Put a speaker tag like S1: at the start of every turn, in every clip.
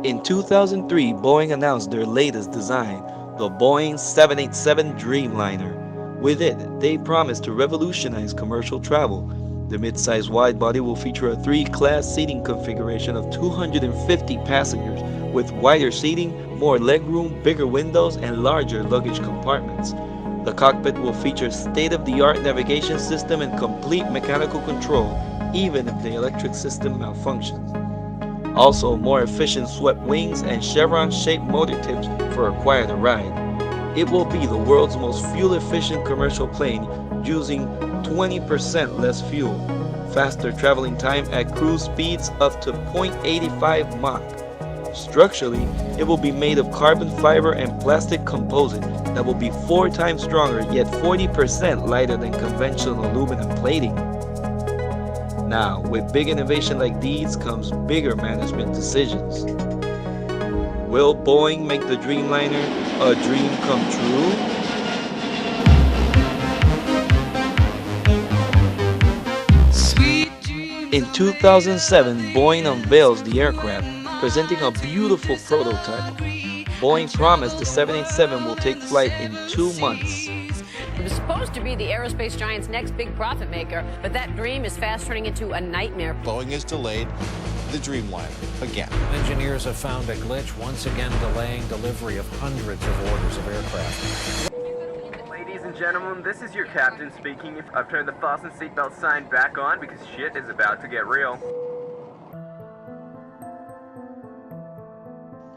S1: In 2003, Boeing announced their latest design, the Boeing 787 Dreamliner. With it, they promised to revolutionize commercial travel. The midsize widebody will feature a three-class seating configuration of 250 passengers, with wider seating, more legroom, bigger windows, and larger luggage compartments. The cockpit will feature state-of-the-art navigation system and complete mechanical control, even if the electric system malfunctions. Also, more efficient swept wings and chevron-shaped motor tips for a quieter ride. It will be the world's most fuel-efficient commercial plane, using 20% less fuel, faster traveling time at cruise speeds up to 0.85 Mach. Structurally, it will be made of carbon fiber and plastic composite that will be 4 times stronger yet 40% lighter than conventional aluminum plating. Now, with big innovation like these comes bigger management decisions. Will Boeing make the Dreamliner a dream come true? In 2007, Boeing unveils the aircraft, presenting a beautiful prototype. Boeing promised the 787 will take flight in 2 months.
S2: It was supposed to be the aerospace giant's next big profit maker, but that dream is fast turning into a nightmare.
S3: Boeing has delayed the Dreamliner again.
S4: Engineers have found a glitch, once again delaying delivery of hundreds of orders of aircraft.
S5: Ladies and gentlemen, this is your captain speaking. I've turned the fasten seatbelt sign back on because shit is about to get real.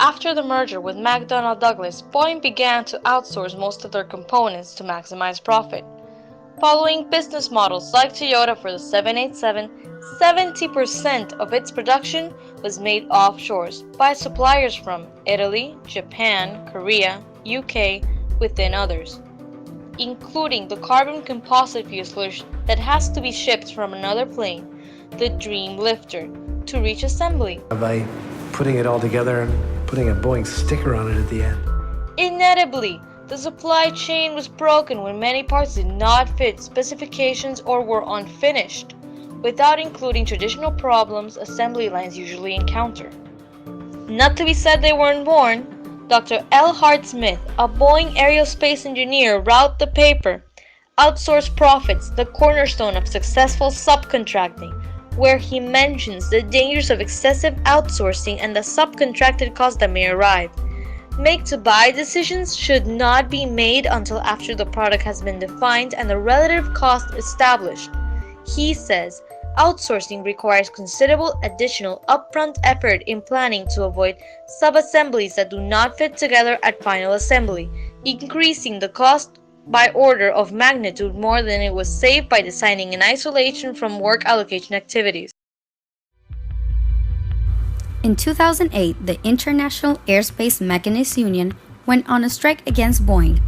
S6: After the merger with McDonnell Douglas, Boeing began to outsource most of their components to maximize profit. Following business models like Toyota for the 787, 70% of its production was made offshores by suppliers from Italy, Japan, Korea, UK, within others, including the carbon composite fuselage that has to be shipped from another plane, the Dreamlifter, to reach assembly.
S7: By putting it all together and putting a Boeing sticker on it at the end.
S6: Inevitably, the supply chain was broken when many parts did not fit specifications or were unfinished, without including traditional problems assembly lines usually encounter. Not to be said they weren't born, Dr. L. Hart Smith, a Boeing aerospace engineer, wrote the paper, Outsourced Profits, the Cornerstone of Successful Subcontracting, where he mentions the dangers of excessive outsourcing and the subcontracted costs that may arrive. Make-to-buy decisions should not be made until after the product has been defined and the relative cost established. He says, outsourcing requires considerable additional upfront effort in planning to avoid sub-assemblies that do not fit together at final assembly, increasing the cost by order of magnitude more than it was saved by designing in isolation from work allocation activities.
S8: In 2008, the International Airspace Mechanics Union went on a strike against Boeing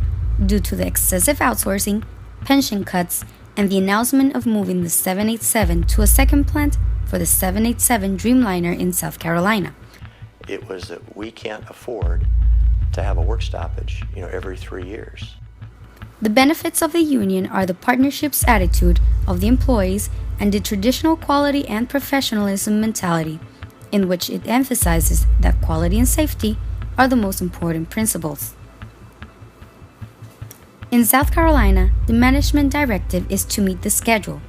S8: due to the excessive outsourcing, pension cuts, and the announcement of moving the 787 to a second plant for the 787 Dreamliner in South Carolina.
S9: It was that we can't afford to have a work stoppage, every 3 years.
S8: The benefits of the union are the partnership's attitude of the employees and the traditional quality and professionalism mentality, in which it emphasizes that quality and safety are the most important principles. In South Carolina, the management directive is to meet the schedule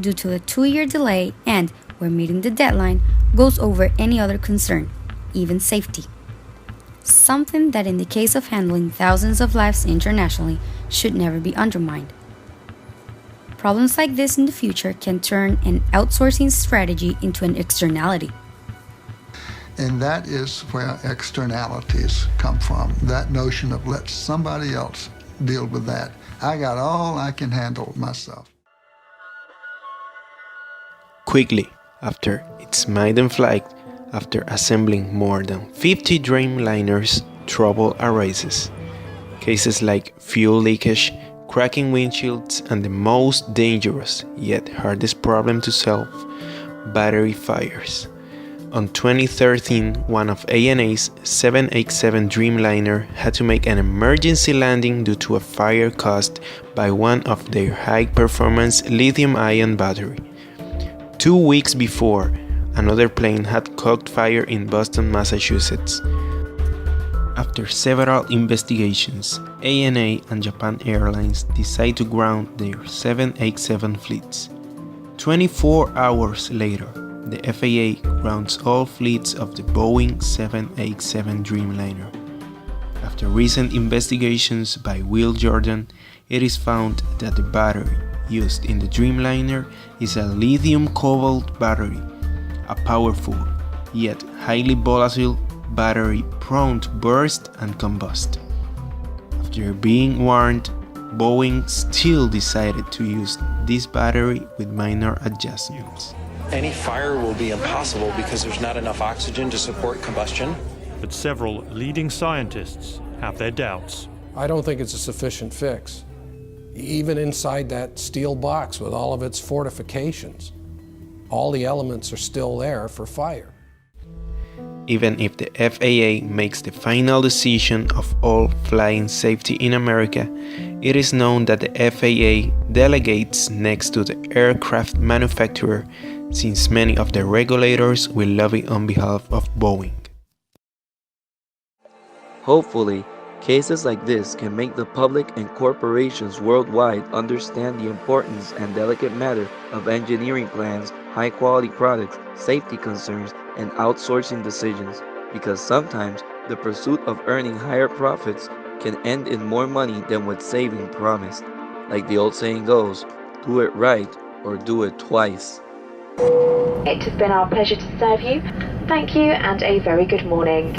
S8: due to a 2-year delay and, where meeting the deadline, goes over any other concern, even safety. Something that in the case of handling thousands of lives internationally should never be undermined. Problems like this in the future can turn an outsourcing strategy into an externality.
S10: And that is where externalities come from, that notion of let somebody else deal with that. I got all I can handle myself.
S11: Quickly, after its maiden flight, after assembling more than 50 Dreamliners, trouble arises. Cases like fuel leakage, cracking windshields, and the most dangerous yet hardest problem to solve, battery fires. On 2013, one of ANA's 787 Dreamliner had to make an emergency landing due to a fire caused by one of their high-performance lithium-ion battery. 2 weeks before, another plane had caught fire in Boston, Massachusetts. After several investigations, ANA and Japan Airlines decide to ground their 787 fleets. 24 hours later, the FAA grounds all fleets of the Boeing 787 Dreamliner. After recent investigations by Will Jordan, it is found that the battery used in the Dreamliner is a lithium-cobalt battery, a powerful yet highly volatile battery prone to burst and combust. After being warned, Boeing still decided to use this battery with minor adjustments.
S12: Any fire will be impossible because there's not enough oxygen to support combustion.
S13: But several leading scientists have their doubts.
S4: I don't think it's a sufficient fix. Even inside that steel box with all of its fortifications, all the elements are still there for fire.
S11: Even if the FAA makes the final decision of all flying safety in America, it is known that the FAA delegates next to the aircraft manufacturer, since many of the regulators will lobby on behalf of Boeing.
S1: Hopefully, cases like this can make the public and corporations worldwide understand the importance and delicate matter of engineering plans, high-quality products, safety concerns, and outsourcing decisions, because sometimes the pursuit of earning higher profits can end in more money than what saving promised. Like the old saying goes, do it right or do it twice.
S14: It has been our pleasure to serve you. Thank you and a very good morning.